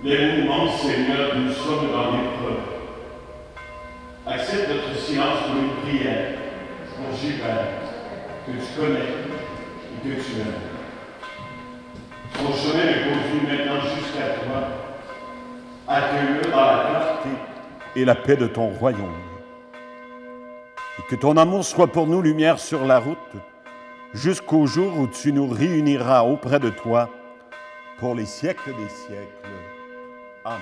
Les moments, Seigneur, nous sommes dans l'épreuve. Accepte notre silence pour une prière pour Gilbert, que tu connais et que tu aimes. Son chemin est conduit maintenant jusqu'à toi. Accueille-le dans la clarté et la paix de ton royaume. Et que ton amour soit pour nous lumière sur la route, jusqu'au jour où tu nous réuniras auprès de toi pour les siècles des siècles. Amen.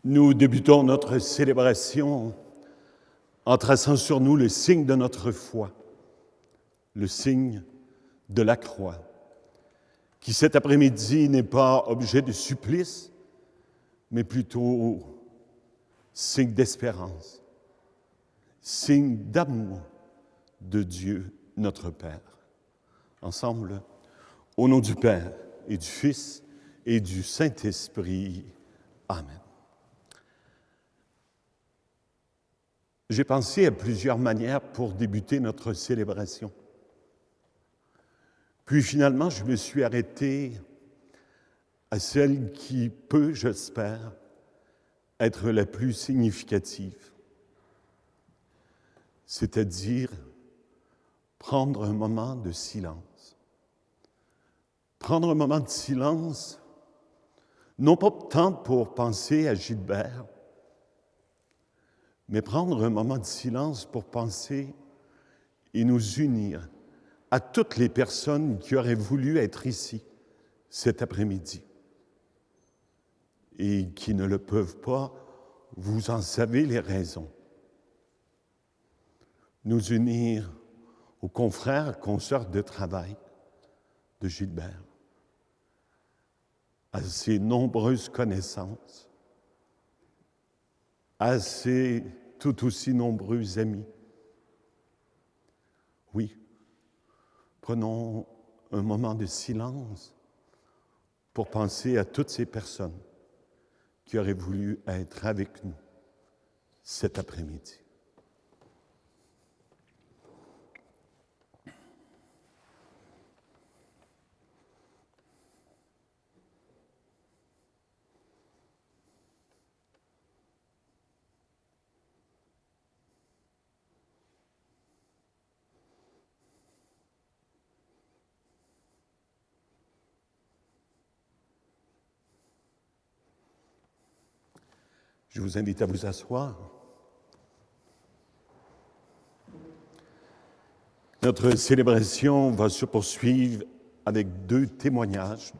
Nous débutons notre célébration en traçant sur nous le signe de notre foi, le signe de la croix, qui cet après-midi n'est pas objet de supplice, mais plutôt signe d'espérance, signe d'amour de Dieu notre Père. Ensemble, au nom du Père et du Fils et du Saint-Esprit. Amen. J'ai pensé à plusieurs manières pour débuter notre célébration. Puis finalement, je me suis arrêté à celle qui peut, j'espère, être la plus significative, c'est-à-dire prendre un moment de silence. Prendre un moment de silence, non pas tant pour penser à Gilbert, mais prendre un moment de silence pour penser et nous unir à toutes les personnes qui auraient voulu être ici cet après-midi et qui ne le peuvent pas, vous en savez les raisons. Nous unir aux confrères, consoeurs de travail de Gilbert, à ses nombreuses connaissances, à ses tout aussi nombreux amis. Oui, prenons un moment de silence pour penser à toutes ces personnes qui auraient voulu être avec nous cet après-midi. Je vous invite à vous asseoir. Notre célébration va se poursuivre avec 2 témoignages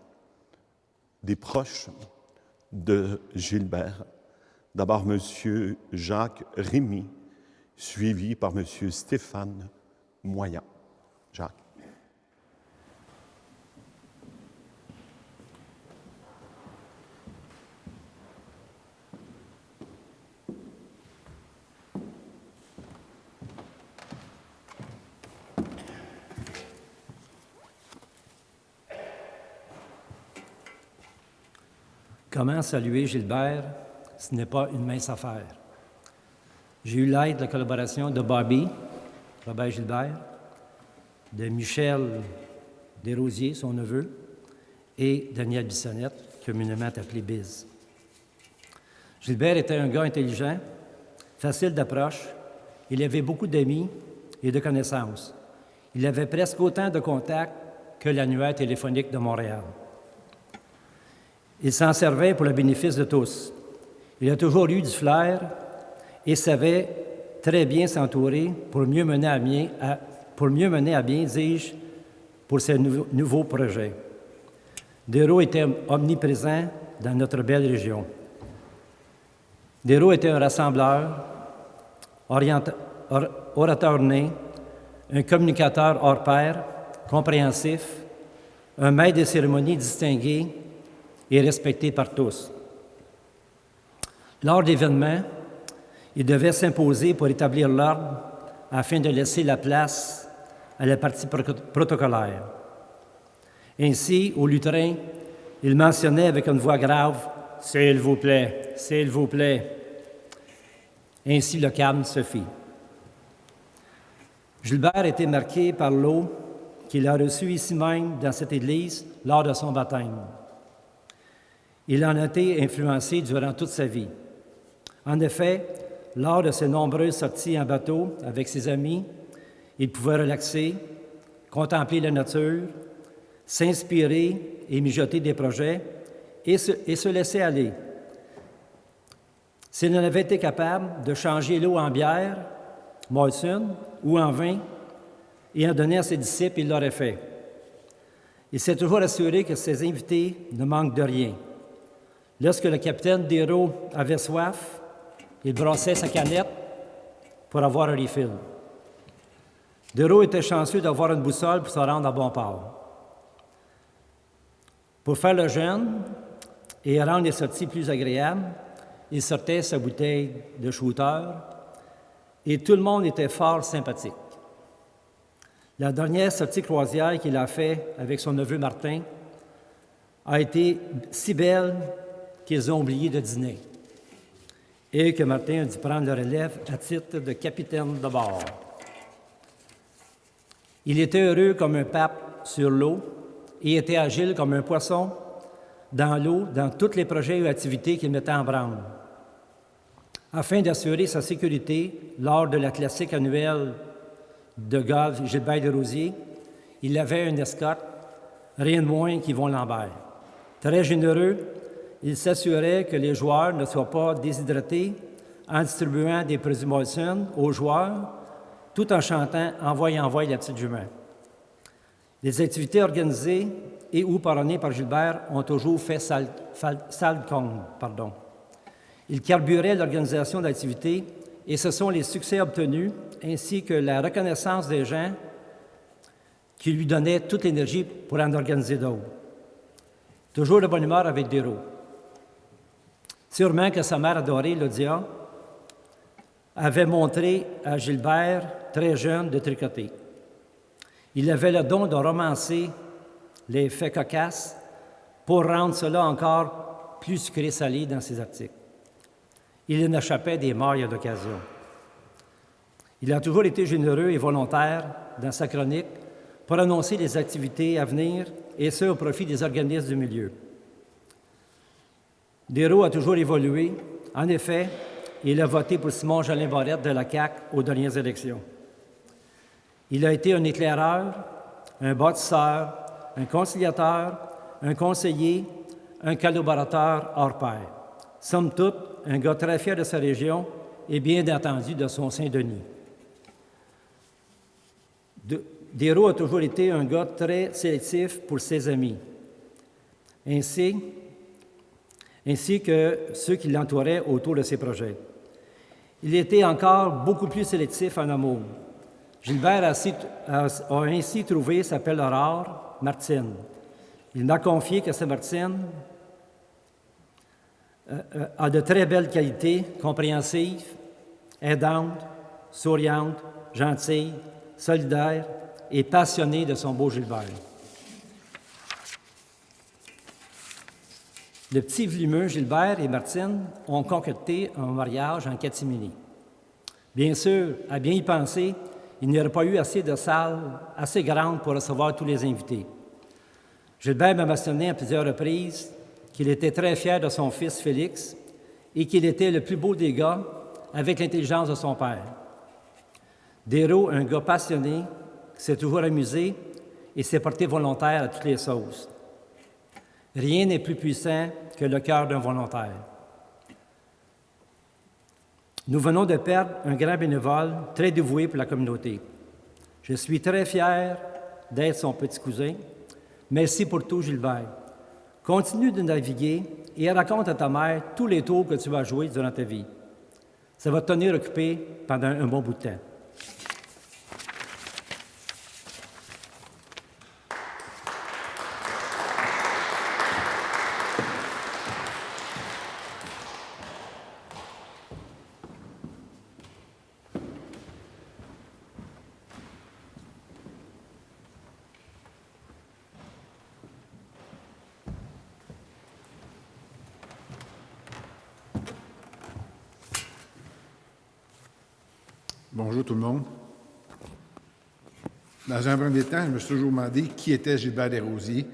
des proches de Gilbert. D'abord, M. Jacques Rémy, suivi par M. Stéphane Moyen. Jacques. Comment saluer Gilbert? Ce n'est pas une mince affaire. J'ai eu l'aide de la collaboration de Bobby, Robert Gilbert, de Michel Desrosiers, son neveu, et Daniel Bissonnette, communément appelé Biz. Gilbert était un gars intelligent, facile d'approche. Il avait beaucoup d'amis et de connaissances. Il avait presque autant de contacts que l'annuaire téléphonique de Montréal. Il s'en servait pour le bénéfice de tous. Il a toujours eu du flair et savait très bien s'entourer pour mieux mener à bien, dis-je, pour ses nouveaux projets. Desraux était omniprésent dans notre belle région. Desraux était un rassembleur, orateur né, un communicateur hors pair, compréhensif, un maître de cérémonie distingué et respecté par tous. Lors d'événements, il devait s'imposer pour établir l'ordre afin de laisser la place à la partie protocolaire. Ainsi, au lutrin, il mentionnait avec une voix grave « S'il vous plaît, s'il vous plaît ». Ainsi, le calme se fit. Gilbert était marqué par l'eau qu'il a reçue ici même dans cette église lors de son baptême. Il en a été influencé durant toute sa vie. En effet, lors de ses nombreuses sorties en bateau avec ses amis, il pouvait relaxer, contempler la nature, s'inspirer et mijoter des projets et se laisser aller. S'il en avait été capable de changer l'eau en bière, Molson ou en vin et en donner à ses disciples, il l'aurait fait. Il s'est toujours assuré que ses invités ne manquent de rien. Lorsque le capitaine Desraux avait soif, il brassait sa canette pour avoir un refill. Desraux était chanceux d'avoir une boussole pour se rendre à bon port. Pour faire le jeûne et rendre les sorties plus agréables, il sortait sa bouteille de shooter et tout le monde était fort sympathique. La dernière sortie croisière qu'il a faite avec son neveu Martin a été si belle qu'ils ont oublié de dîner et que Martin a dû prendre le relève à titre de capitaine de bord. Il était heureux comme un pape sur l'eau et était agile comme un poisson dans l'eau dans tous les projets et activités qu'il mettait en branle. Afin d'assurer sa sécurité lors de la classique annuelle de golf Gilbert Desrosiers, il avait une escorte, rien de moins qu'Yvon Lambert. Très généreux, il s'assurait que les joueurs ne soient pas déshydratés en distribuant des produits Molson aux joueurs, tout en chantant « Envoie, envoie la petite jument ». Les activités organisées et ou parrainées par Gilbert ont toujours fait salle compte. Il carburait l'organisation d'activités et ce sont les succès obtenus ainsi que la reconnaissance des gens qui lui donnaient toute l'énergie pour en organiser d'autres. Toujours de bonne humeur avec Desraux. Sûrement que sa mère adorée, Lydia, avait montré à Gilbert, très jeune, de tricoter. Il avait le don de romancer les faits cocasses pour rendre cela encore plus sucré-salé dans ses articles. Il en échappait des mailles d'occasion. Il a toujours été généreux et volontaire dans sa chronique pour annoncer les activités à venir, et ce, au profit des organismes du milieu. Desraux a toujours évolué. En effet, il a voté pour Simon Jolin Barrette de la CAQ aux dernières élections. Il a été un éclaireur, un bâtisseur, un conciliateur, un conseiller, un collaborateur hors pair. Somme toute, un gars très fier de sa région et bien entendu de son Saint-Denis. Desraux a toujours été un gars très sélectif pour ses amis. Ainsi, ainsi que ceux qui l'entouraient autour de ses projets. Il était encore beaucoup plus sélectif en amour. Gilbert a ainsi trouvé sa pelle rare, Martine. Il m'a confié que cette Martine a de très belles qualités, compréhensive, aidante, souriante, gentille, solidaire et passionnée de son beau Gilbert. Le petit volumeux Gilbert et Martine ont concocté un mariage en catimini. Bien sûr, à bien y penser, il n'y aurait pas eu assez de salles assez grandes pour recevoir tous les invités. Gilbert m'a mentionné à plusieurs reprises qu'il était très fier de son fils Félix et qu'il était le plus beau des gars avec l'intelligence de son père. Dérault, un gars passionné, s'est toujours amusé et s'est porté volontaire à toutes les sauces. Rien n'est plus puissant que le cœur d'un volontaire. Nous venons de perdre un grand bénévole très dévoué pour la communauté. Je suis très fier d'être son petit cousin. Merci pour tout, Gilbert. Continue de naviguer et raconte à ta mère tous les tours que tu vas jouer durant ta vie. Ça va te tenir occupé pendant un bon bout de temps. Bonjour tout le monde. Dans un premier temps, je me suis toujours demandé qui était Gilbert Desrosiers.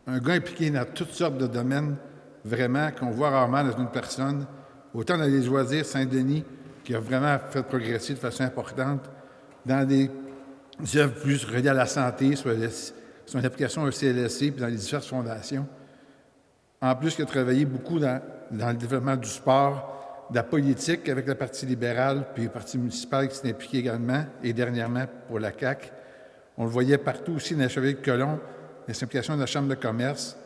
Un gars impliqué dans toutes sortes de domaines, vraiment, qu'on voit rarement dans une personne. Autant dans les loisirs Saint-Denis, qui a vraiment fait progresser de façon importante, dans des œuvres plus reliées à la santé, sur son application au CLSC, puis dans les diverses fondations. En plus, il a travaillé beaucoup dans le développement du sport, de la politique avec le Parti libéral, puis le Parti municipal qui s'est impliqué également, et dernièrement pour la CAQ. On le voyait partout aussi dans la Chevalier de Colomb, les implications de la Chambre de commerce.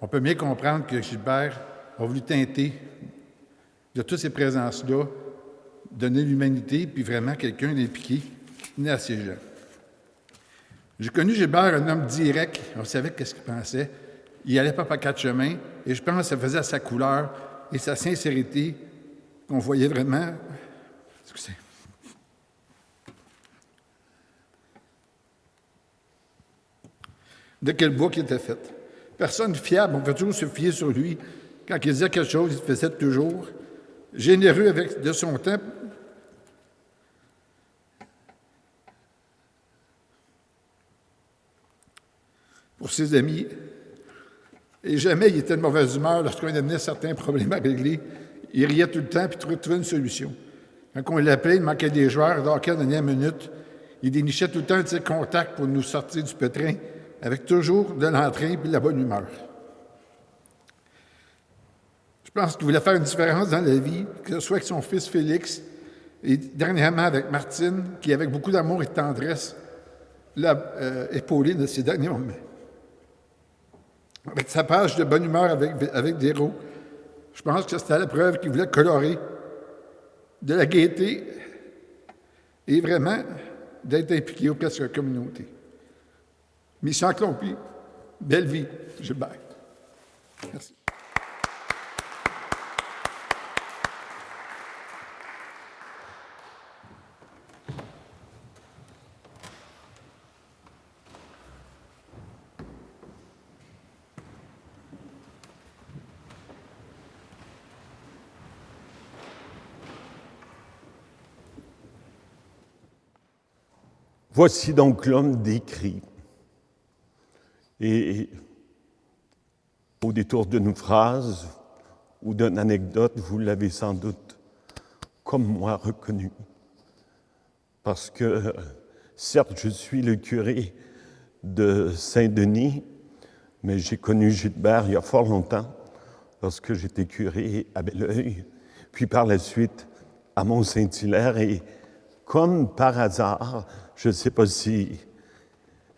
On peut bien comprendre que Gilbert a voulu teinter de toutes ces présences-là, donner l'humanité, puis vraiment quelqu'un d'impliqué, né à ces gens. J'ai connu Gilbert, un homme direct, on savait qu'est-ce qu'il pensait. Il n'allait pas par quatre chemins, et je pense que ça faisait à sa couleur et sa sincérité qu'on voyait vraiment. Excusez. De quel bois qu'il était fait. Personne fiable, on peut toujours se fier sur lui. Quand il disait quelque chose, il le faisait toujours. Généreux de son temps. Pour ses amis. Et jamais il était de mauvaise humeur lorsqu'on amenait certains problèmes à régler. Il riait tout le temps puis trouvait une solution. Quand on l'appelait, il manquait des joueurs, alors qu'à la dernière minute, il dénichait tout le temps de ses contacts pour nous sortir du pétrin, avec toujours de l'entrain et de la bonne humeur. Je pense qu'il voulait faire une différence dans la vie, que ce soit avec son fils Félix, et dernièrement avec Martine, qui, avec beaucoup d'amour et de tendresse, l'a épaulé de ses derniers moments. Avec sa page de bonne humeur avec Dérault, je pense que c'était la preuve qu'il voulait colorer de la gaieté et vraiment d'être impliqué auprès de sa communauté. Mission accomplie. Belle vie, Gilbert. Merci. Voici donc l'homme décrit. Et au détour d'une phrase ou d'une anecdote, vous l'avez sans doute, comme moi, reconnu. Parce que, certes, je suis le curé de Saint-Denis, mais j'ai connu Gilbert il y a fort longtemps, lorsque j'étais curé à Belleuil, puis par la suite à Mont-Saint-Hilaire, et comme par hasard, je ne sais pas si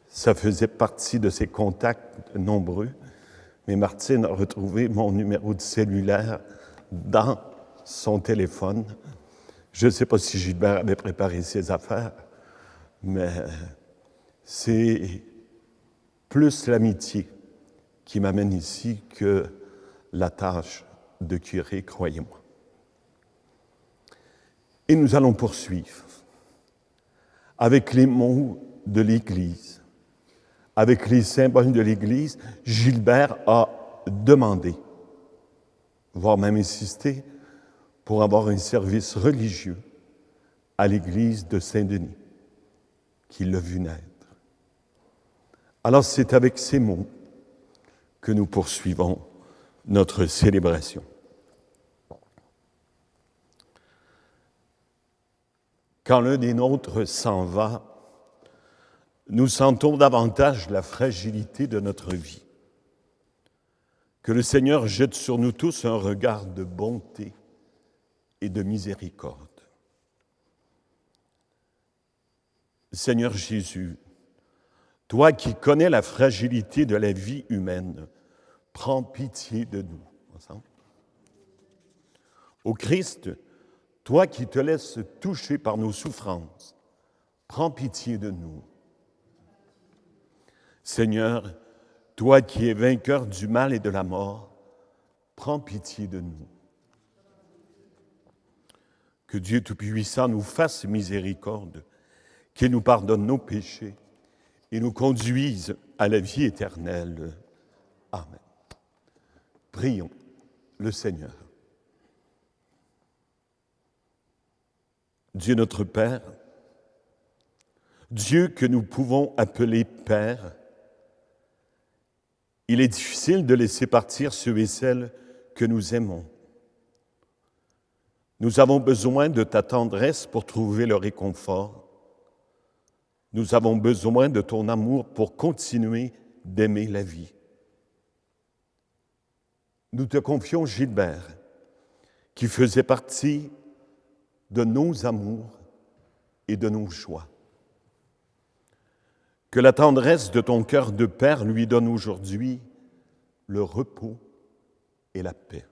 ça faisait partie de ces contacts nombreux, Mais Martine a retrouvé mon numéro de cellulaire dans son téléphone. Je ne sais pas si Gilbert avait préparé ses affaires, mais c'est plus l'amitié qui m'amène ici que la tâche de curé, croyez-moi. Et nous allons poursuivre avec les mots de l'Église, avec les symboles de l'Église. Gilbert a demandé, voire même insisté, pour avoir un service religieux à l'église de Saint-Denis, qu'il l'a vu naître. Alors c'est avec ces mots que nous poursuivons notre célébration. Quand l'un des nôtres s'en va, nous sentons davantage la fragilité de notre vie. Que le Seigneur jette sur nous tous un regard de bonté et de miséricorde. Seigneur Jésus, toi qui connais la fragilité de la vie humaine, prends pitié de nous. Ensemble. Ô Christ, toi qui te laisses toucher par nos souffrances, prends pitié de nous. Seigneur, toi qui es vainqueur du mal et de la mort, prends pitié de nous. Que Dieu Tout-Puissant nous fasse miséricorde, qu'il nous pardonne nos péchés et nous conduise à la vie éternelle. Amen. Prions le Seigneur. Dieu notre Père, Dieu que nous pouvons appeler Père, il est difficile de laisser partir ceux et celles que nous aimons. Nous avons besoin de ta tendresse pour trouver le réconfort. Nous avons besoin de ton amour pour continuer d'aimer la vie. Nous te confions Gilbert, qui faisait partie de nos amours et de nos joies. Que la tendresse de ton cœur de Père lui donne aujourd'hui le repos et la paix.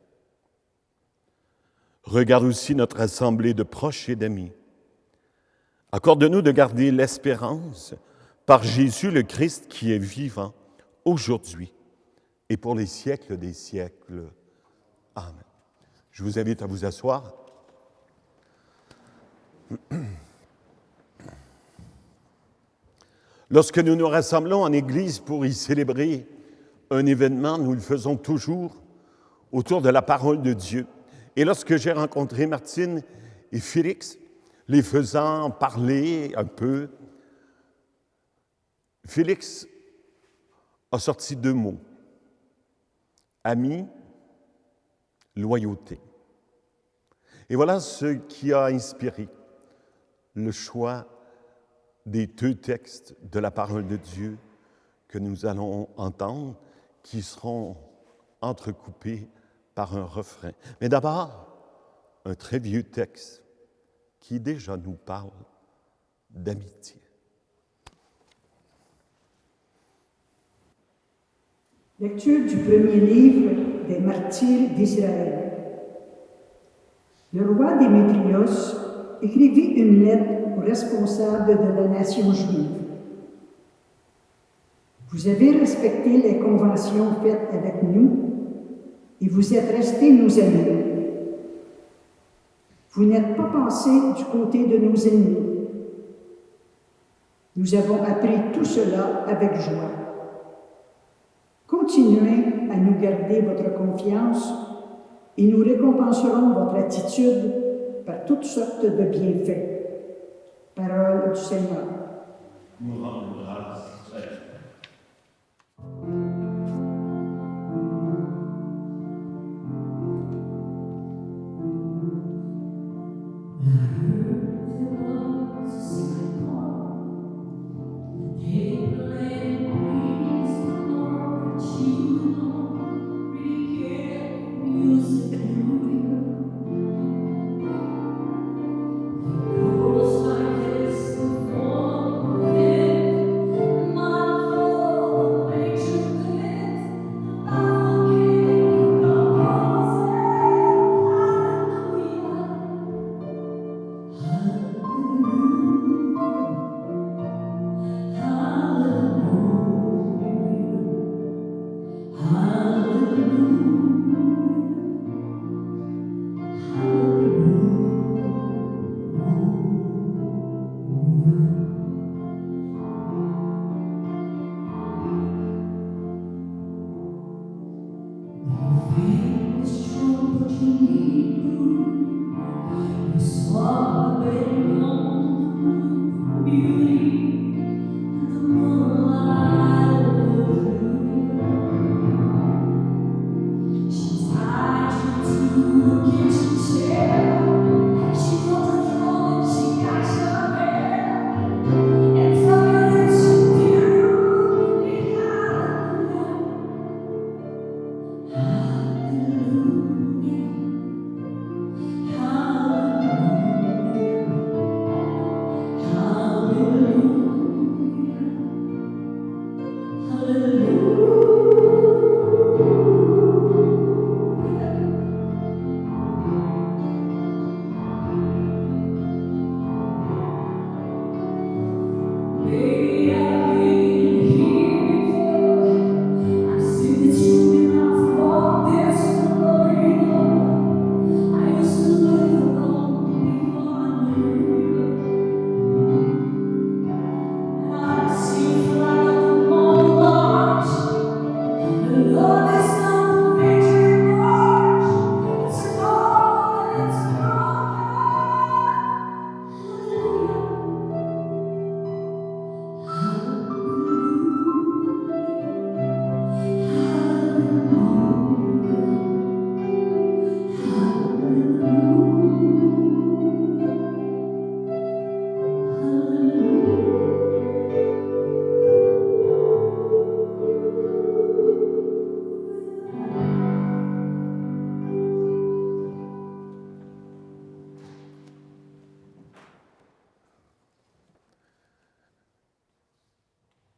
Regarde aussi notre assemblée de proches et d'amis. Accorde-nous de garder l'espérance par Jésus le Christ qui est vivant aujourd'hui et pour les siècles des siècles. Amen. Je vous invite à vous asseoir. Lorsque nous nous rassemblons en Église pour y célébrer un événement, nous le faisons toujours autour de la parole de Dieu. Et lorsque j'ai rencontré Martine et Félix, les faisant parler un peu, Félix a sorti 2 mots. Ami, loyauté. Et voilà ce qui a inspiré le choix des 2 textes de la parole de Dieu que nous allons entendre, qui seront entrecoupés par un refrain. Mais d'abord, un très vieux texte qui déjà nous parle d'amitié. Lecture du premier livre des martyrs d'Israël. Le roi Démétrios écrivit une lettre aux responsables de la nation juive. Vous avez respecté les conventions faites avec nous et vous êtes restés nos amis. Vous n'êtes pas passés du côté de nos ennemis. Nous avons appris tout cela avec joie. Continuez à nous garder votre confiance et nous récompenserons votre attitude par toutes sortes de bienfaits. Parole du Seigneur. Nous rendons grâce. Goes like this before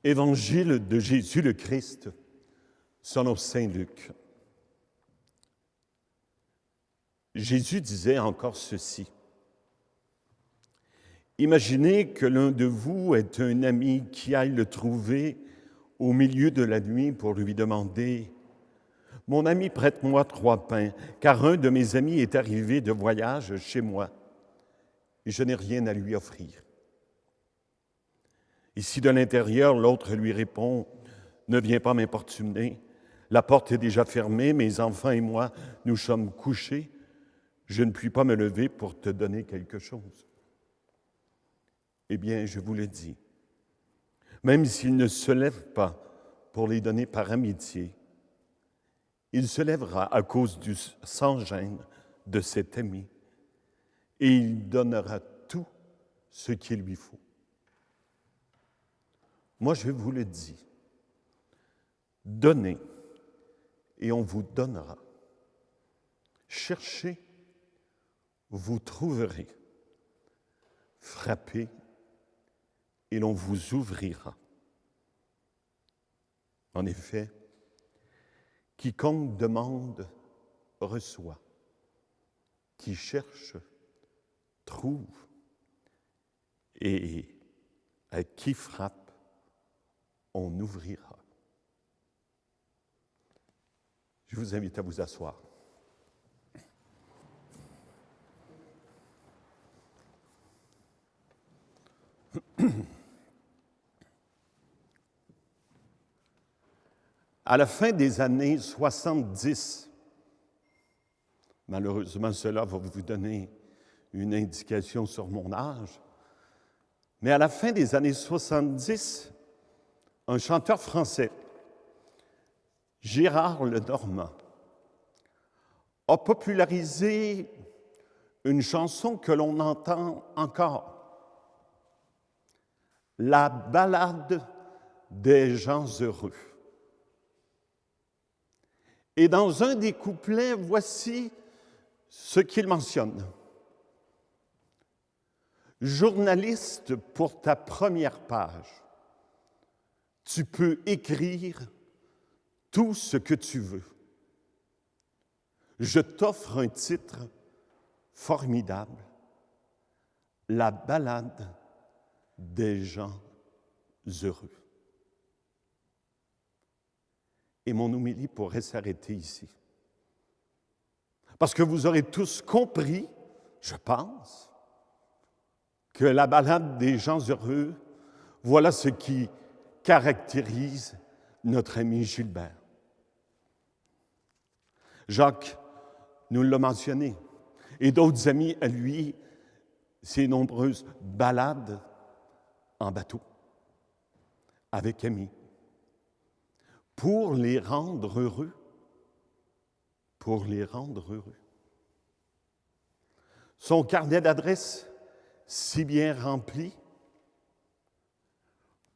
Évangile de Jésus le Christ, selon saint Luc. Jésus disait encore ceci. Imaginez que l'un de vous est un ami qui aille le trouver au milieu de la nuit pour lui demander « Mon ami, prête-moi 3 pains, car un de mes amis est arrivé de voyage chez moi et je n'ai rien à lui offrir. » Et si de l'intérieur, l'autre lui répond « Ne viens pas m'importuner, la porte est déjà fermée, mes enfants et moi, nous sommes couchés, je ne puis pas me lever pour te donner quelque chose. » Eh bien, je vous le dis, même s'il ne se lève pas pour les donner par amitié, il se lèvera à cause du sans-gêne de cet ami et il donnera tout ce qu'il lui faut. Moi, je vous le dis, donnez et on vous donnera. Cherchez, vous trouverez. Frappez et l'on vous ouvrira. En effet, quiconque demande, reçoit. Qui cherche, trouve. Et à qui frappe, on ouvrira. Je vous invite à vous asseoir. À la fin des années 70, malheureusement cela va vous donner une indication sur mon âge, mais à la fin des années 70, un chanteur français, Gérard Lenormand, a popularisé une chanson que l'on entend encore, la ballade des gens heureux. Et dans un des couplets, voici ce qu'il mentionne. Journaliste, pour ta première page, tu peux écrire tout ce que tu veux. Je t'offre un titre formidable, la ballade des gens heureux. Et mon homélie pourrait s'arrêter ici. Parce que vous aurez tous compris, je pense, que la ballade des gens heureux, voilà ce qui caractérise notre ami Gilbert. Jacques nous l'a mentionné. Et d'autres amis à lui, ses nombreuses balades en bateau avec amis pour les rendre heureux. Pour les rendre heureux. Son carnet d'adresses si bien rempli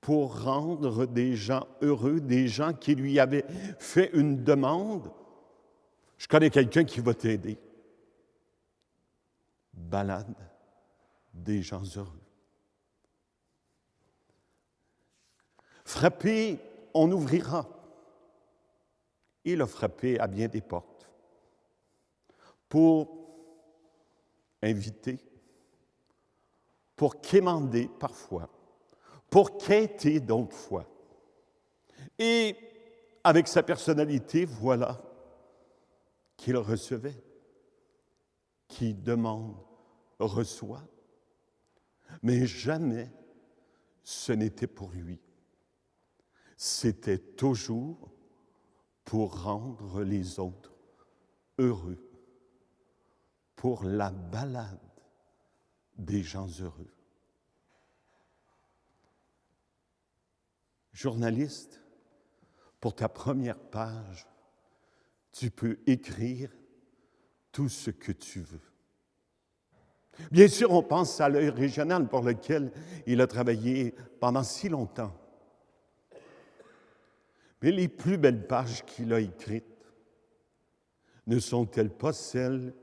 pour rendre des gens heureux, des gens qui lui avaient fait une demande. Je connais quelqu'un qui va t'aider. Balade des gens heureux. Frappez, on ouvrira. Il a frappé à bien des portes pour inviter, pour quémander parfois, pour quêter d'autres fois. Et avec sa personnalité, voilà qu'il recevait, qui demande, reçoit. Mais jamais ce n'était pour lui. C'était toujours pour rendre les autres heureux, pour la balade des gens heureux. Journaliste, pour ta première page, tu peux écrire tout ce que tu veux. Bien sûr, on pense à l'Œil régional pour lequel il a travaillé pendant si longtemps. Mais les plus belles pages qu'il a écrites ne sont-elles pas celles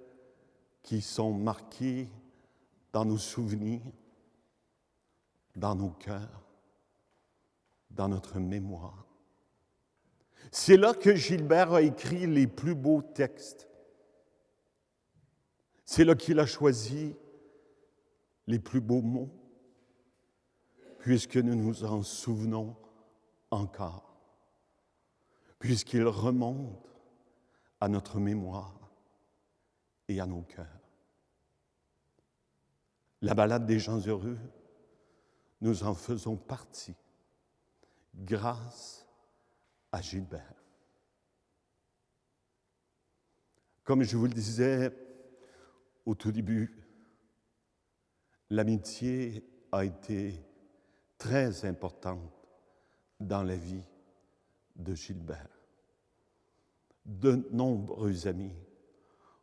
qui sont marquées dans nos souvenirs, dans nos cœurs, dans notre mémoire? C'est là que Gilbert a écrit les plus beaux textes. C'est là qu'il a choisi les plus beaux mots, puisque nous nous en souvenons encore, puisqu'ils remontent à notre mémoire et à nos cœurs. La balade des gens heureux, nous en faisons partie, grâce à Gilbert. Comme je vous le disais au tout début, l'amitié a été très importante dans la vie de Gilbert. De nombreux amis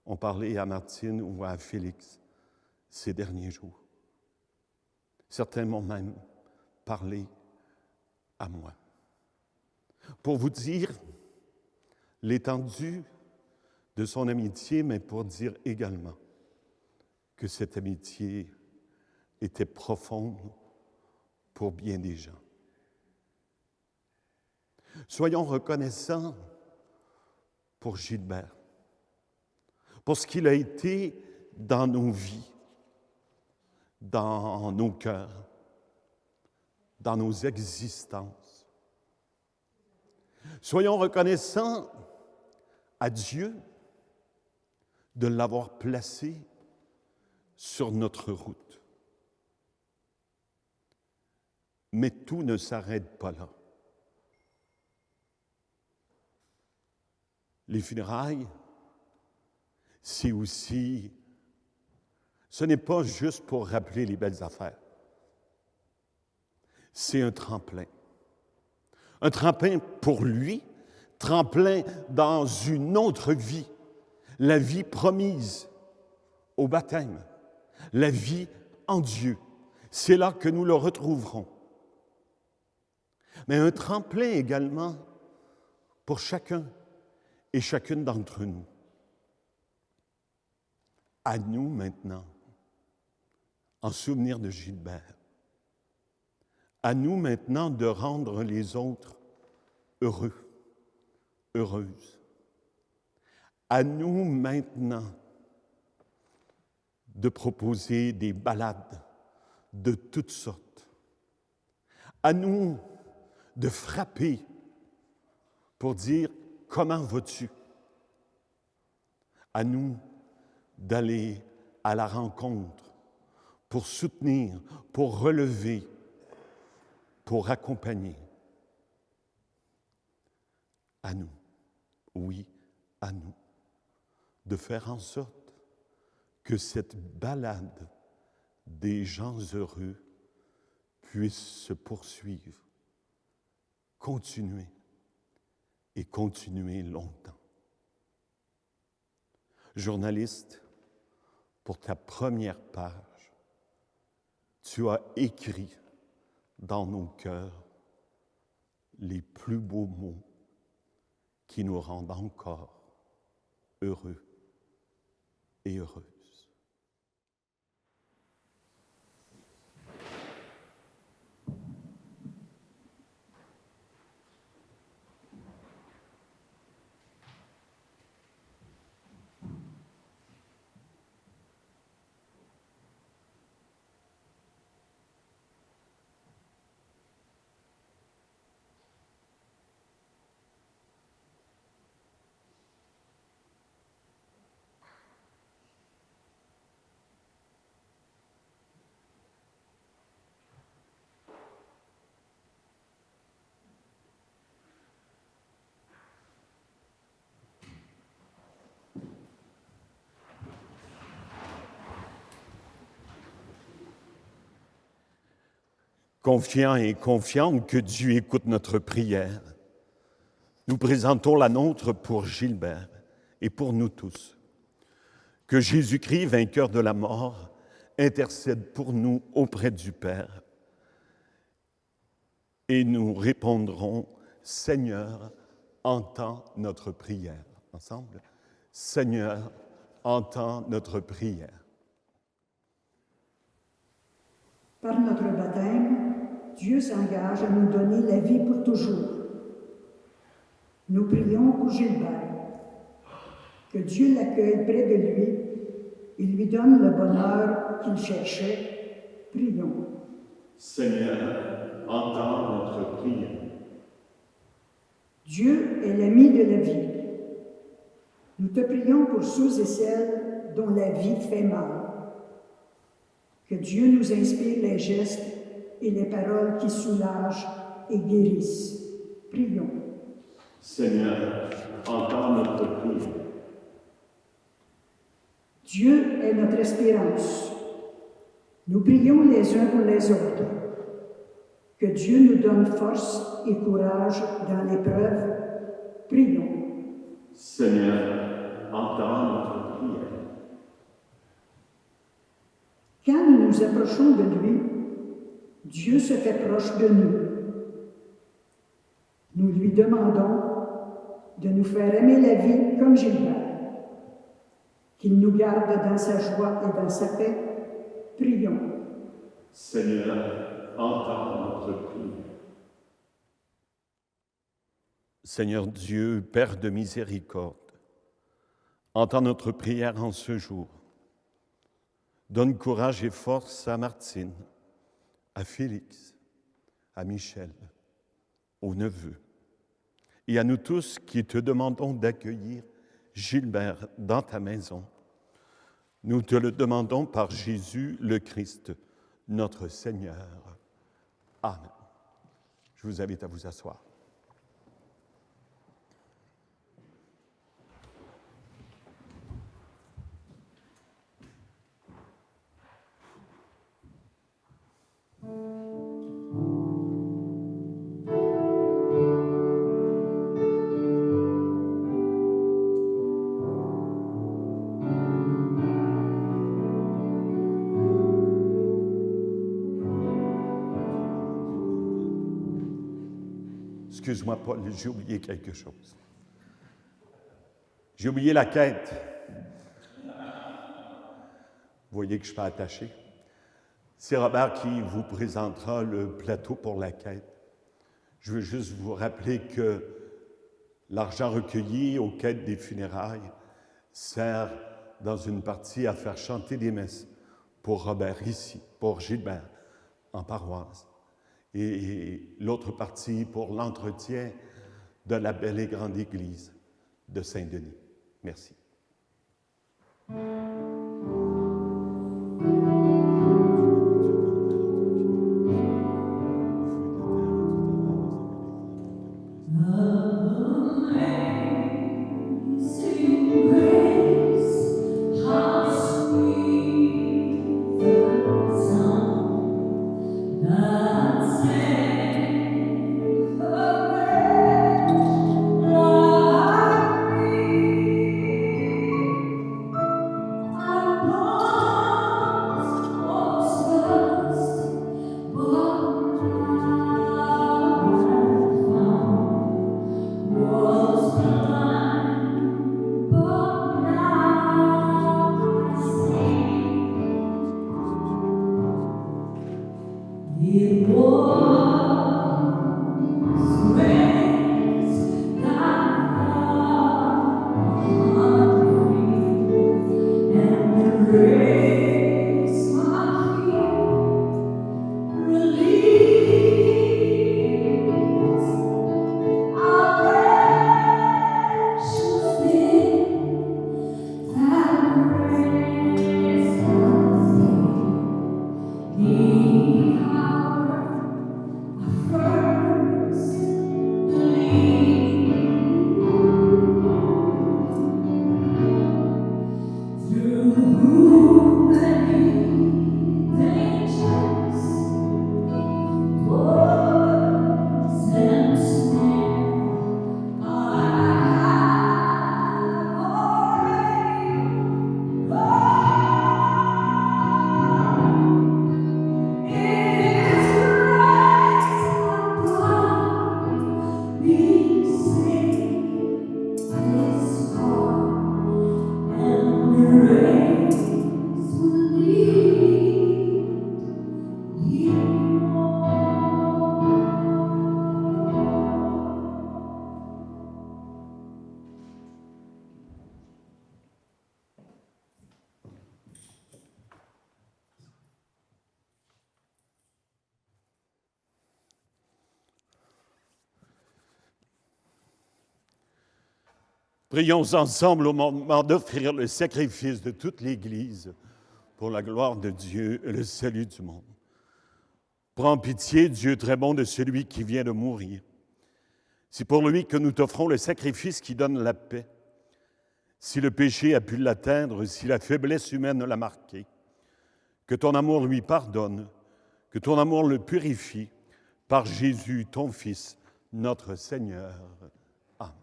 ont parlé à Martine ou à Félix ces derniers jours. Certains m'ont même parlé à moi. Pour vous dire l'étendue de son amitié, mais pour dire également que cette amitié était profonde pour bien des gens. Soyons reconnaissants pour Gilbert, pour ce qu'il a été dans nos vies, dans nos cœurs, dans nos existences. Soyons reconnaissants à Dieu de l'avoir placé sur notre route. Mais tout ne s'arrête pas là. Les funérailles, c'est aussi, ce n'est pas juste pour rappeler les belles affaires. C'est un tremplin. Un tremplin pour lui, tremplin dans une autre vie, la vie promise au baptême, la vie en Dieu. C'est là que nous le retrouverons. Mais un tremplin également pour chacun et chacune d'entre nous. À nous maintenant, en souvenir de Gilbert, à nous maintenant de rendre les autres heureux, heureuses. À nous maintenant de proposer des balades de toutes sortes. À nous de frapper pour dire « Comment vas-tu ?» À nous d'aller à la rencontre pour soutenir, pour relever, pour accompagner. À nous, oui, à nous, de faire en sorte que cette balade des gens heureux puisse se poursuivre, continuer et continuer longtemps. Journaliste, pour ta première page, tu as écrit dans nos cœurs les plus beaux mots qui nous rendent encore heureux et heureuses. Confiants et confiantes que Dieu écoute notre prière, nous présentons la nôtre pour Gilbert et pour nous tous. Que Jésus-Christ, vainqueur de la mort, intercède pour nous auprès du Père. Et nous répondrons, Seigneur, entends notre prière. Ensemble, Seigneur, entends notre prière. Par notre baptême, Dieu s'engage à nous donner la vie pour toujours. Nous prions pour Gilbert. Que Dieu l'accueille près de lui et lui donne le bonheur qu'il cherchait. Prions. Seigneur, entends notre prière. Dieu est l'ami de la vie. Nous te prions pour ceux et celles dont la vie fait mal. Que Dieu nous inspire les gestes et les paroles qui soulagent et guérissent. Prions. Seigneur, entends notre prière. Dieu est notre espérance. Nous prions les uns pour les autres. Que Dieu nous donne force et courage dans l'épreuve. Prions. Seigneur, entends notre prière. Quand nous nous approchons de lui, Dieu se fait proche de nous. Nous lui demandons de nous faire aimer la vie comme Gilbert, qu'il nous garde dans sa joie et dans sa paix. Prions. Seigneur, entends notre prière. Seigneur Dieu, Père de miséricorde, entends notre prière en ce jour. Donne courage et force à Martine, à Félix, à Michel, aux neveux, et à nous tous qui te demandons d'accueillir Gilbert dans ta maison. Nous te le demandons par Jésus le Christ, notre Seigneur. Amen. Je vous invite à vous asseoir. Excuse-moi, Paul, j'ai oublié quelque chose. J'ai oublié la quête. Vous voyez que je suis pas attaché. C'est Robert qui vous présentera le plateau pour la quête. Je veux juste vous rappeler que l'argent recueilli aux quêtes des funérailles sert dans une partie à faire chanter des messes pour Robert ici, pour Gilbert en paroisse. Et l'autre partie pour l'entretien de la belle et grande église de Saint-Denis. Merci. Amazing grace. Prions ensemble au moment d'offrir le sacrifice de toute l'Église pour la gloire de Dieu et le salut du monde. Prends pitié, Dieu très bon, de celui qui vient de mourir. C'est pour lui que nous t'offrons le sacrifice qui donne la paix. Si le péché a pu l'atteindre, si la faiblesse humaine l'a marqué, que ton amour lui pardonne, que ton amour le purifie, par Jésus, ton Fils, notre Seigneur. Amen.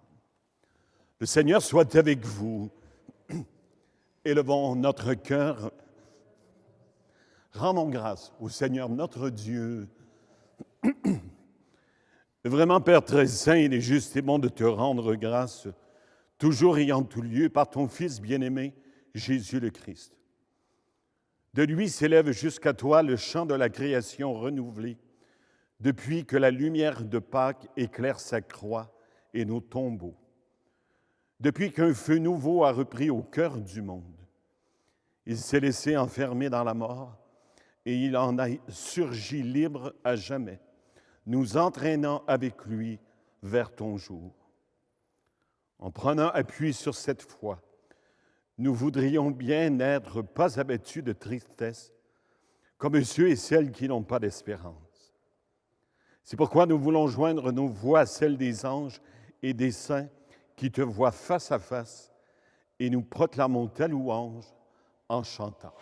Le Seigneur soit avec vous. Élevons notre cœur. Rendons grâce au Seigneur notre Dieu. Vraiment, Père très saint, il est juste et bon de te rendre grâce, toujours et en tout lieu, par ton Fils bien-aimé, Jésus le Christ. De lui s'élève jusqu'à toi le chant de la création renouvelée, depuis que la lumière de Pâques éclaire sa croix et nos tombeaux, depuis qu'un feu nouveau a repris au cœur du monde. Il s'est laissé enfermer dans la mort et il en a surgi libre à jamais, nous entraînant avec lui vers ton jour. En prenant appui sur cette foi, nous voudrions bien n'être pas abattus de tristesse, comme ceux et celles qui n'ont pas d'espérance. C'est pourquoi nous voulons joindre nos voix à celles des anges et des saints qui te voient face à face, et nous proclamons ta louange en chantant.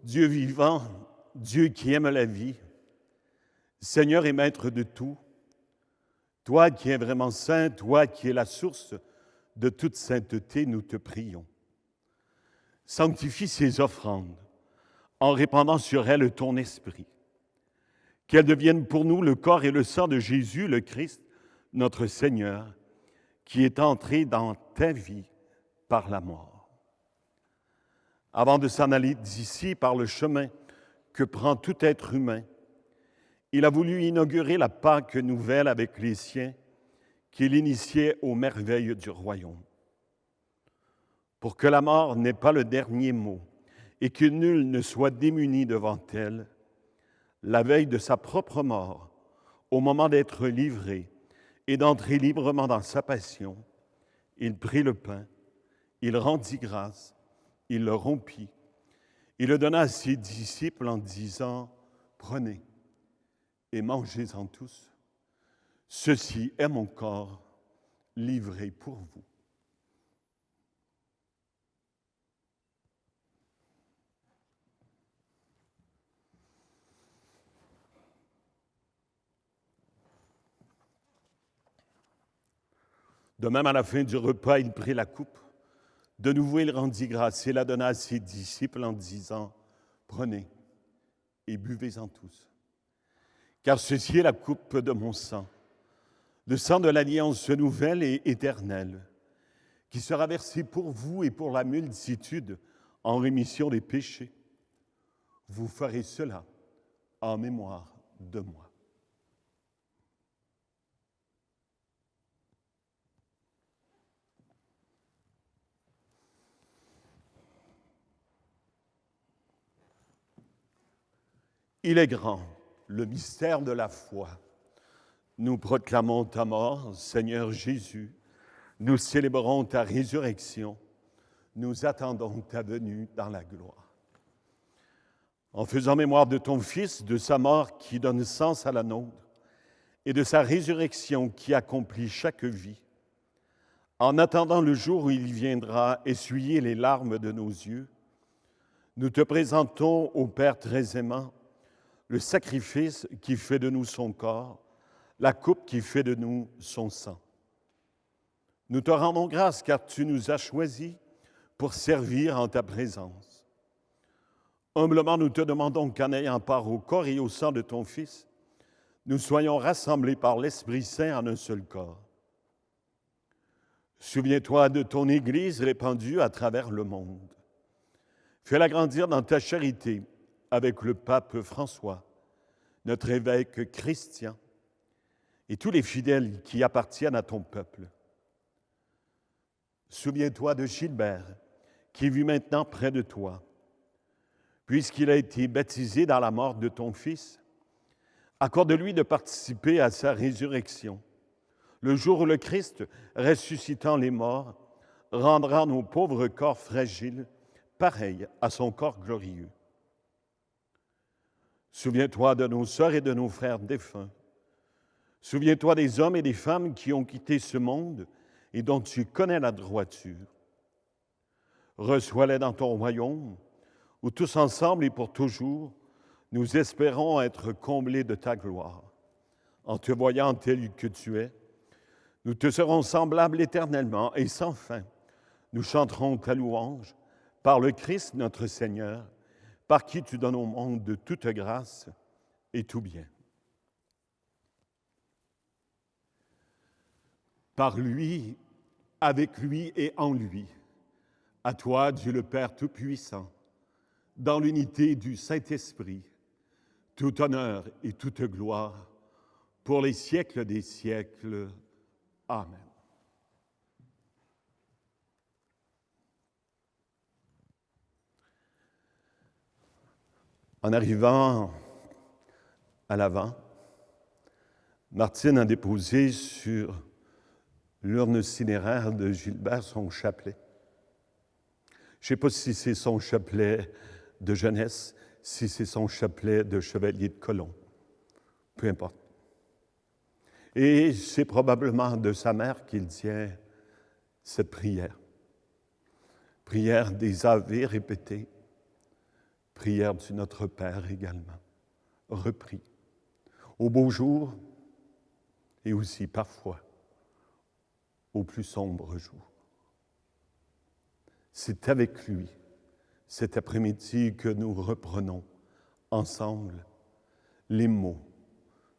Dieu vivant, Dieu qui aime la vie, Seigneur et Maître de tout, toi qui es vraiment saint, toi qui es la source de toute sainteté, nous te prions. Sanctifie ces offrandes en répandant sur elles ton esprit, qu'elles deviennent pour nous le corps et le sang de Jésus, le Christ, notre Seigneur, qui est entré dans ta vie par la mort. Avant de s'en aller d'ici par le chemin que prend tout être humain, il a voulu inaugurer la Pâque nouvelle avec les siens qu'il initiait aux merveilles du royaume. Pour que la mort n'ait pas le dernier mot et que nul ne soit démuni devant elle, la veille de sa propre mort, au moment d'être livré et d'entrer librement dans sa passion, il prit le pain, il rendit grâce, il le rompit, il le donna à ses disciples en disant « Prenez et mangez-en tous. Ceci est mon corps livré pour vous. » De même, à la fin du repas, il prit la coupe. De nouveau, il rendit grâce et la donna à ses disciples en disant, « Prenez et buvez-en tous. Car ceci est la coupe de mon sang, le sang de l'alliance nouvelle et éternelle, qui sera versé pour vous et pour la multitude en rémission des péchés. Vous ferez cela en mémoire de moi. » Il est grand, le mystère de la foi. Nous proclamons ta mort, Seigneur Jésus. Nous célébrons ta résurrection. Nous attendons ta venue dans la gloire. En faisant mémoire de ton Fils, de sa mort qui donne sens à la nôtre, et de sa résurrection qui accomplit chaque vie, en attendant le jour où il viendra essuyer les larmes de nos yeux, nous te présentons au Père très aimant, le sacrifice qui fait de nous son corps, la coupe qui fait de nous son sang. Nous te rendons grâce car tu nous as choisis pour servir en ta présence. Humblement, nous te demandons qu'en ayant part au corps et au sang de ton Fils, nous soyons rassemblés par l'Esprit Saint en un seul corps. Souviens-toi de ton Église répandue à travers le monde. Fais-la grandir dans ta charité avec le pape François, notre évêque Christian, et tous les fidèles qui appartiennent à ton peuple. Souviens-toi de Gilbert, qui vit maintenant près de toi. Puisqu'il a été baptisé dans la mort de ton Fils, accorde-lui de participer à sa résurrection, le jour où le Christ, ressuscitant les morts, rendra nos pauvres corps fragiles pareils à son corps glorieux. Souviens-toi de nos sœurs et de nos frères défunts. Souviens-toi des hommes et des femmes qui ont quitté ce monde et dont tu connais la droiture. Reçois-les dans ton royaume, où tous ensemble et pour toujours, nous espérons être comblés de ta gloire. En te voyant tel que tu es, nous te serons semblables éternellement et sans fin. Nous chanterons ta louange par le Christ notre Seigneur, par qui tu donnes au monde de toute grâce et tout bien. Par lui, avec lui et en lui, à toi, Dieu le Père Tout-Puissant, dans l'unité du Saint-Esprit, tout honneur et toute gloire, pour les siècles des siècles. Amen. En arrivant à l'avant, Martine a déposé sur l'urne cinéraire de Gilbert son chapelet. Je ne sais pas si c'est son chapelet de jeunesse, si c'est son chapelet de chevalier de colon. Peu importe. Et c'est probablement de sa mère qu'il tient cette prière. Prière des Ave répétées. Prière du Notre Père également, repris, au beau jour et aussi parfois au plus sombre jour. C'est avec lui, cet après-midi, que nous reprenons ensemble les mots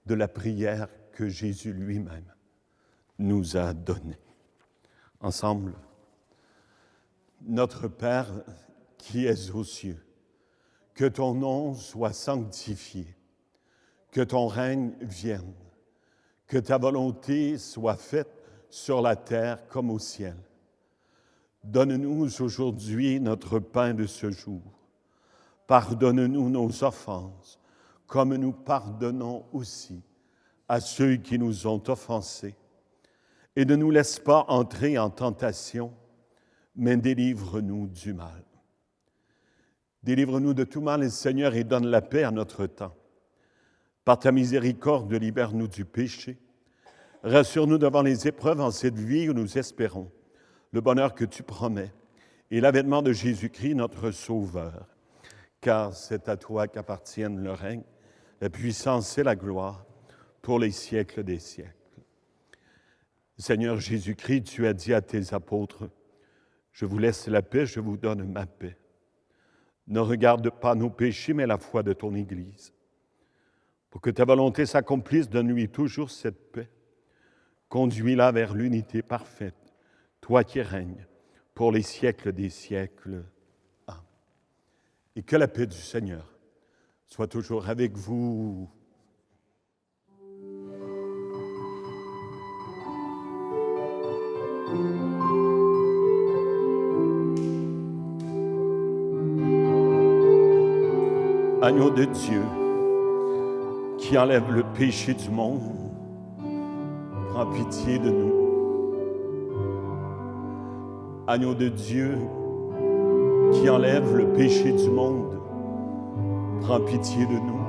de la prière que Jésus lui-même nous a donnée. Ensemble, Notre Père qui es aux cieux, que ton nom soit sanctifié, que ton règne vienne, que ta volonté soit faite sur la terre comme au ciel. Donne-nous aujourd'hui notre pain de ce jour. Pardonne-nous nos offenses, comme nous pardonnons aussi à ceux qui nous ont offensés. Et ne nous laisse pas entrer en tentation, mais délivre-nous du mal. Délivre-nous de tout mal, Seigneur, et donne la paix à notre temps. Par ta miséricorde, libère-nous du péché. Rassure-nous devant les épreuves en cette vie où nous espérons le bonheur que tu promets et l'avènement de Jésus-Christ, notre Sauveur. Car c'est à toi qu'appartiennent le règne, la puissance et la gloire pour les siècles des siècles. Seigneur Jésus-Christ, tu as dit à tes apôtres, « Je vous laisse la paix, je vous donne ma paix. Ne regarde pas nos péchés, mais la foi de ton Église. Pour que ta volonté s'accomplisse, donne-lui toujours cette paix. Conduis-la vers l'unité parfaite, toi qui règnes pour les siècles des siècles. Amen. Et que la paix du Seigneur soit toujours avec vous. Agneau de Dieu, qui enlève le péché du monde, prends pitié de nous. Agneau de Dieu, qui enlève le péché du monde, prends pitié de nous.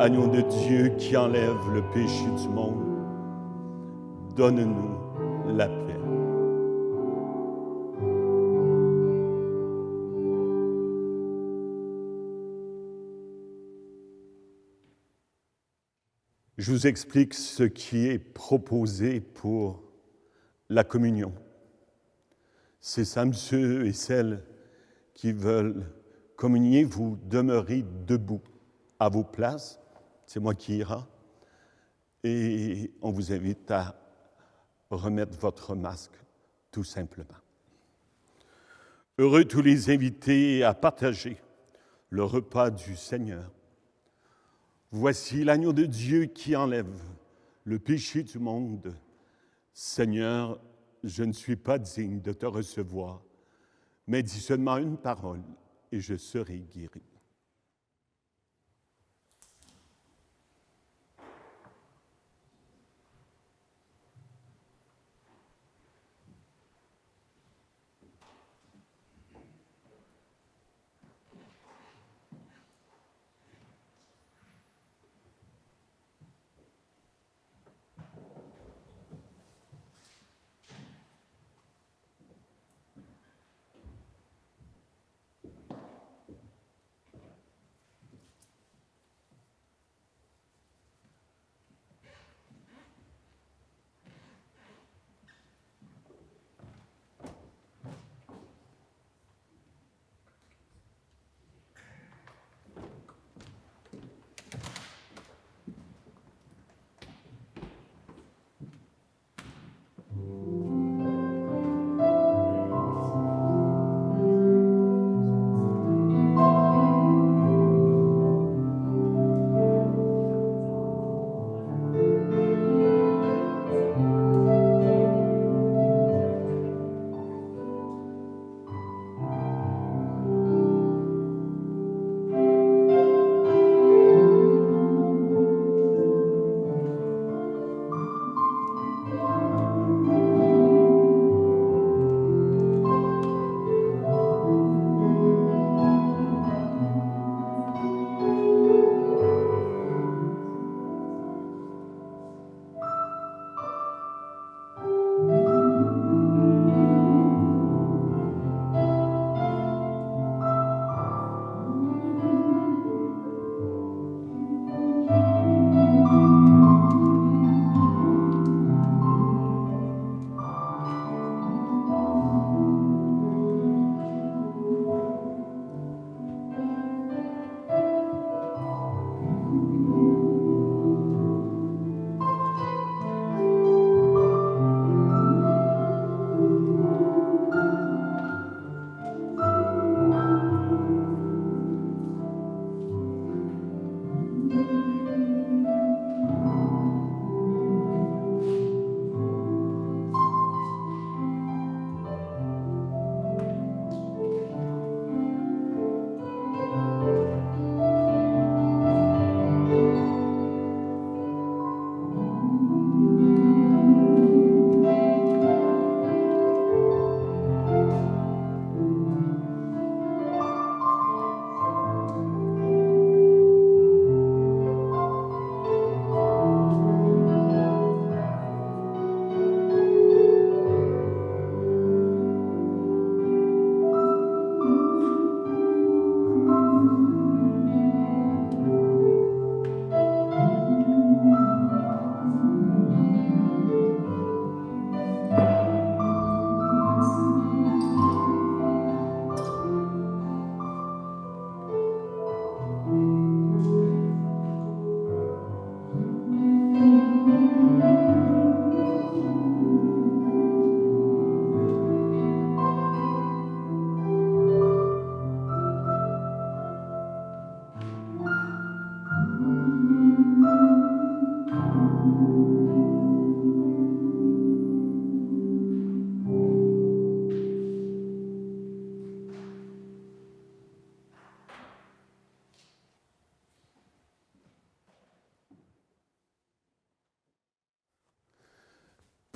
Agneau de Dieu, qui enlève le péché du monde, donne-nous la paix. Je vous explique ce qui est proposé pour la communion. C'est ça, ceux et celles qui veulent communier, vous demeurez debout à vos places. C'est moi qui ira. Et on vous invite à remettre votre masque, tout simplement. Heureux tous les invités à partager le repas du Seigneur. Voici l'agneau de Dieu qui enlève le péché du monde. Seigneur, je ne suis pas digne de te recevoir, mais dis seulement une parole et je serai guéri.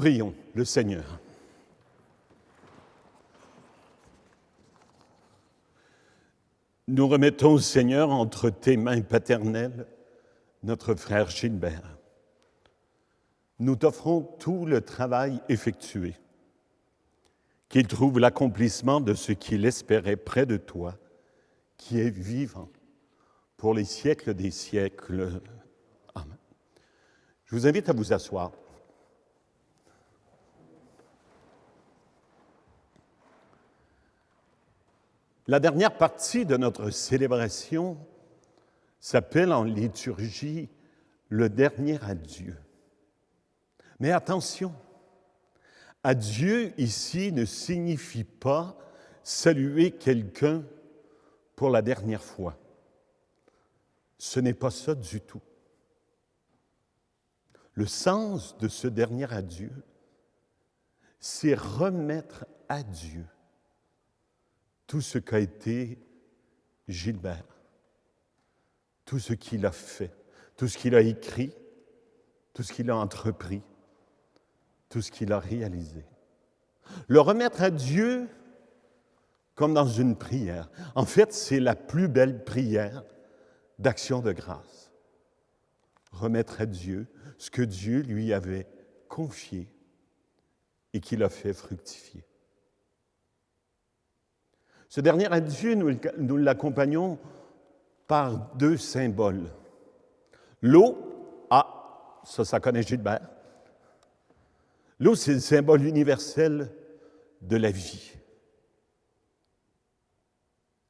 Prions le Seigneur. Nous remettons, Seigneur, entre tes mains paternelles notre frère Gilbert. Nous t'offrons tout le travail effectué, qu'il trouve l'accomplissement de ce qu'il espérait près de toi, qui est vivant pour les siècles des siècles. Amen. Je vous invite à vous asseoir. La dernière partie de notre célébration s'appelle en liturgie le dernier adieu. Mais attention, adieu ici ne signifie pas saluer quelqu'un pour la dernière fois. Ce n'est pas ça du tout. Le sens de ce dernier adieu, c'est remettre à Dieu tout ce qu'a été Gilbert, tout ce qu'il a fait, tout ce qu'il a écrit, tout ce qu'il a entrepris, tout ce qu'il a réalisé. Le remettre à Dieu comme dans une prière. En fait, c'est la plus belle prière d'action de grâce. Remettre à Dieu ce que Dieu lui avait confié et qu'il a fait fructifier. Ce dernier adieu, nous l'accompagnons par deux symboles. L'eau, ça connaît Gilbert. L'eau, c'est le symbole universel de la vie.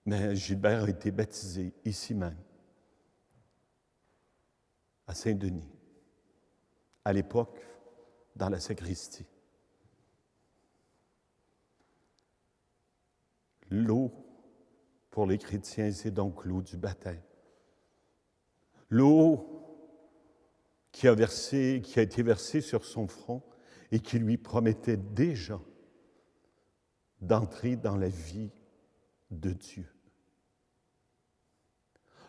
Mais Gilbert a été baptisé ici même, à Saint-Denis, à l'époque, dans la sacristie. L'eau, pour les chrétiens, c'est donc l'eau du baptême. L'eau qui a été versée sur son front et qui lui promettait déjà d'entrer dans la vie de Dieu.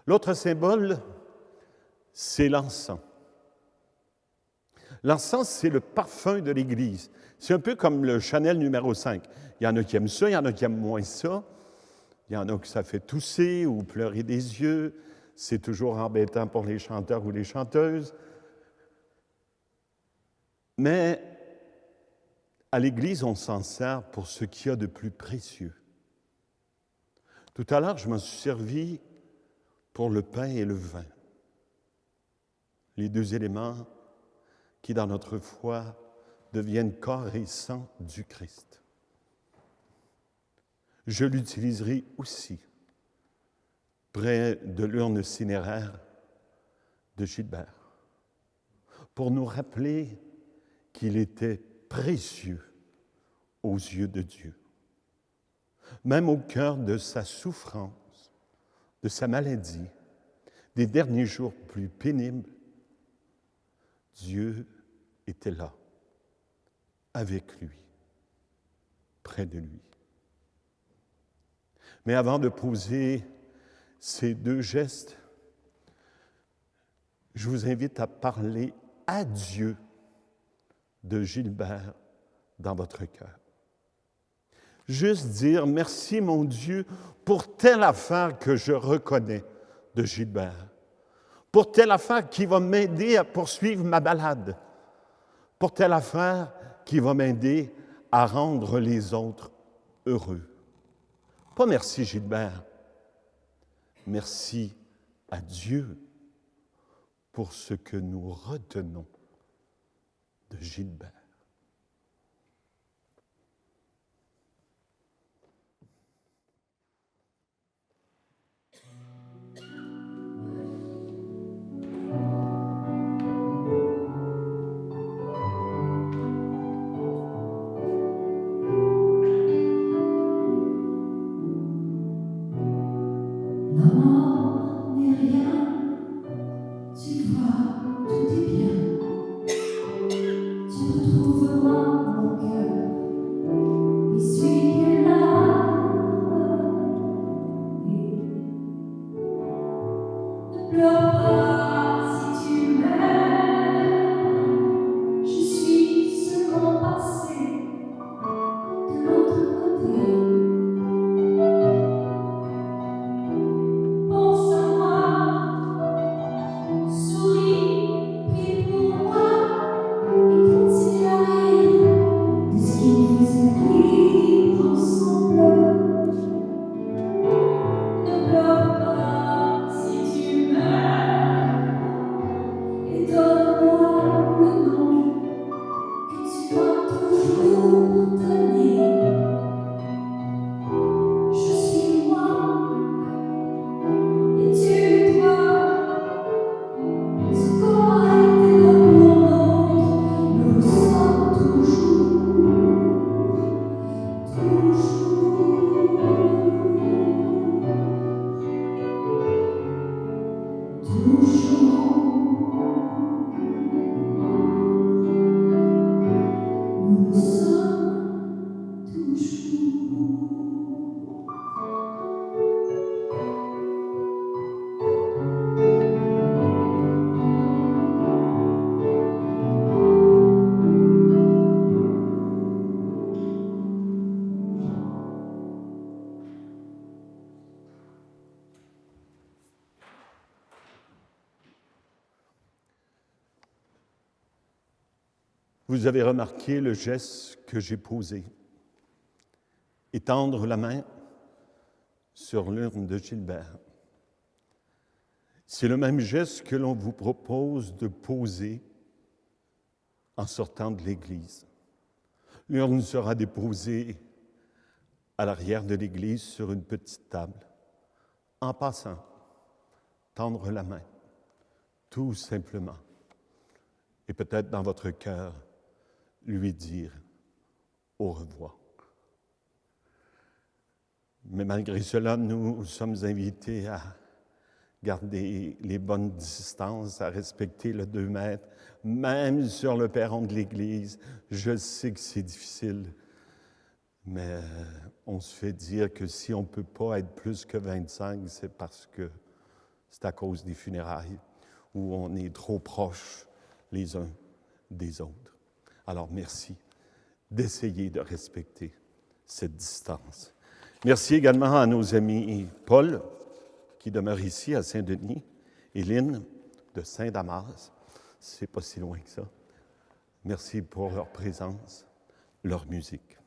L'autre symbole, c'est l'encens. L'encens, c'est le parfum de l'Église. C'est un peu comme le Chanel numéro 5. Il y en a qui aiment ça, il y en a qui aiment moins ça. Il y en a que ça fait tousser ou pleurer des yeux. C'est toujours embêtant pour les chanteurs ou les chanteuses. Mais à l'Église, on s'en sert pour ce qu'il y a de plus précieux. Tout à l'heure, je m'en suis servi pour le pain et le vin. Les deux éléments qui, dans notre foi, deviennent corps et sang du Christ. Je l'utiliserai aussi près de l'urne cinéraire de Gilbert pour nous rappeler qu'il était précieux aux yeux de Dieu. Même au cœur de sa souffrance, de sa maladie, des derniers jours plus pénibles, Dieu était là, avec lui, près de lui. Mais avant de poser ces deux gestes, je vous invite à parler à Dieu de Gilbert dans votre cœur. Juste dire « Merci, mon Dieu, pour telle affaire que je reconnais de Gilbert, pour telle affaire qui va m'aider à poursuivre ma balade, pour telle affaire qui va m'aider à rendre les autres heureux. » Pas merci Gilbert, merci à Dieu pour ce que nous retenons de Gilbert. Maman n'est rien, tu vois, tout est bien. Tu retrouveras mon cœur, essuie là. Ne pleure pas si tu m'aimes, je suis seulement Vous avez remarqué le geste que j'ai posé. Étendre la main sur l'urne de Gilbert. C'est le même geste que l'on vous propose de poser en sortant de l'Église. L'urne sera déposée à l'arrière de l'Église sur une petite table. En passant, tendre la main, tout simplement. Et peut-être dans votre cœur, lui dire au revoir. Mais malgré cela, nous sommes invités à garder les bonnes distances, à respecter le 2 mètres, même sur le perron de l'Église. Je sais que c'est difficile, mais on se fait dire que si on ne peut pas être plus que 25, c'est parce que c'est à cause des funérailles où on est trop proches les uns des autres. Alors, merci d'essayer de respecter cette distance. Merci également à nos amis Paul, qui demeure ici à Saint-Denis, et Lynn de Saint-Damas. C'est pas si loin que ça. Merci pour leur présence, leur musique.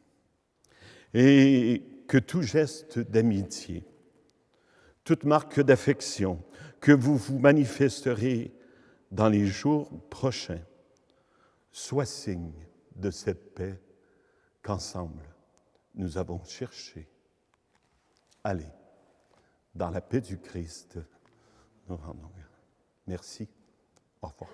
Et que tout geste d'amitié, toute marque d'affection que vous vous manifesterez dans les jours prochains soit signe de cette paix qu'ensemble nous avons cherchée. Allez, dans la paix du Christ, nous rendons. Merci. Au revoir.